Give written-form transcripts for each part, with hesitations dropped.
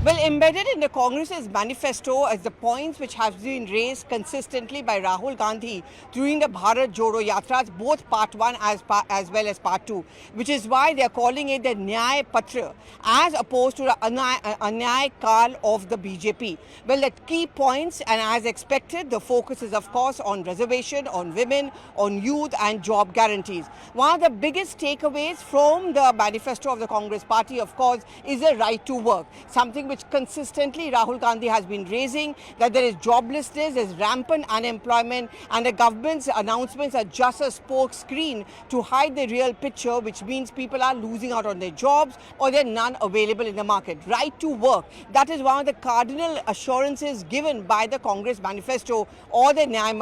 Well, embedded in the Congress's manifesto as the points which have been raised consistently by Rahul Gandhi during the Bharat Jodo Yatras, both part 1 as well as part 2, which is why they are calling it the Nyay Patra as opposed to the Anyay Kal of the BJP. Well, the key points, and as expected, the focus is of course on reservation, on women, on youth and job guarantees. One of the biggest takeaways from the manifesto of the Congress party, of course, is the right to work, something which consistently Rahul Gandhi has been raising, that there is joblessness, there is rampant unemployment, and the government's announcements are just a spoke screen to hide the real picture, which means people are losing out on their jobs or there are none available in the market. Right to work, that is one of the cardinal assurances given by the Congress manifesto, or the Nyay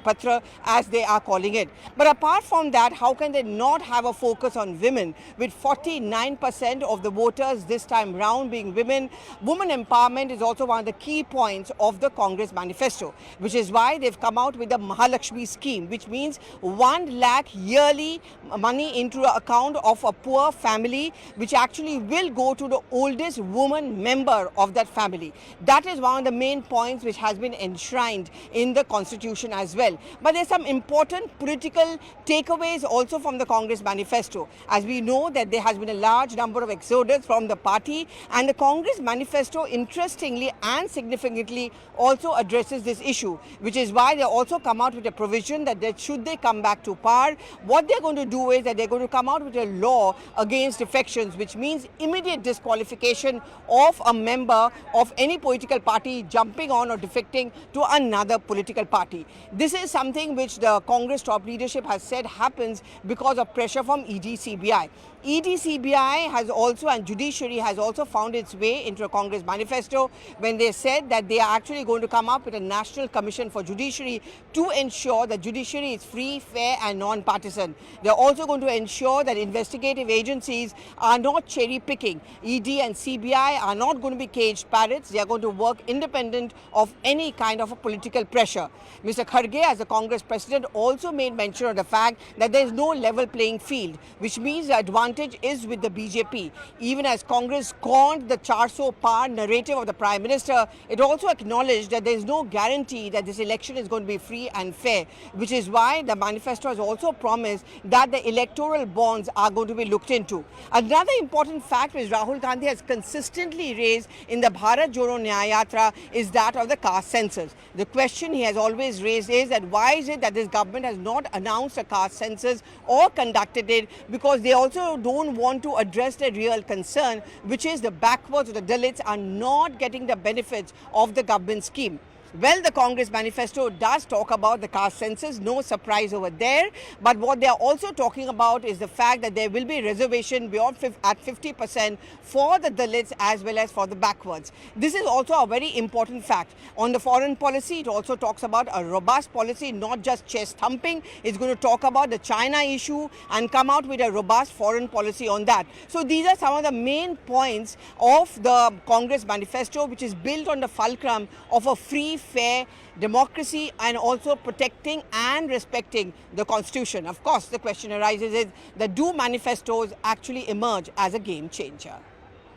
Patra as they are calling it. But apart from that, how can they not have a focus on women, with 49% of the voters this time round being women? Women empowerment is also one of the key points of the Congress manifesto, which is why they've come out with the Mahalakshmi scheme, which means 1 lakh yearly money into the account of a poor family, which actually will go to the oldest woman member of that family. That is one of the main points which has been enshrined in the constitution as well. But there's some important political takeaways also from the Congress manifesto. As we know that there has been a large number of exodus from the party, and the Congress manifesto, interestingly and significantly, also addresses this issue, which is why they also come out with a provision that should they come back to power, what they're going to do is that they're going to come out with a law against defections, which means immediate disqualification of a member of any political party jumping on or defecting to another political party. This is something which the Congress top leadership has said happens because of pressure from ED CBI. ED CBI has also, and judiciary has also found its way into a Congress manifesto when they said that they are actually going to come up with a National Commission for Judiciary to ensure that judiciary is free, fair and non-partisan. They are also going to ensure that investigative agencies are not cherry picking. ED and CBI are not going to be caged parrots. They are going to work independent of any kind of a political pressure. Mr. Kharge, as the Congress president, also made mention of the fact that there is no level playing field, which means the advantage is with the BJP. Even as Congress scorned the 400 par narrative of the Prime Minister, it also acknowledged that there is no guarantee that this election is going to be free and fair, which is why the manifesto has also promised that the electoral bonds are going to be looked into. Another important fact which Rahul Gandhi has consistently raised in the Bharat Jodo Nyay Yatra is that of the caste census. The question he has always raised is that why is it that this government has not announced a caste census or conducted it, because they also don't want to address the real concern, which is the backwards or the Dalits are not getting the benefits of the government scheme. Well, the Congress manifesto does talk about the caste census, no surprise over there. But what they are also talking about is the fact that there will be reservation beyond at 50% for the Dalits as well as for the backwards. This is also a very important fact. On the foreign policy, it also talks about a robust policy, not just chest thumping. It's going to talk about the China issue and come out with a robust foreign policy on that. So these are some of the main points of the Congress manifesto, which is built on the fulcrum of a free, fair democracy and also protecting and respecting the constitution. Of course, the question arises is that do manifestos actually emerge as a game changer?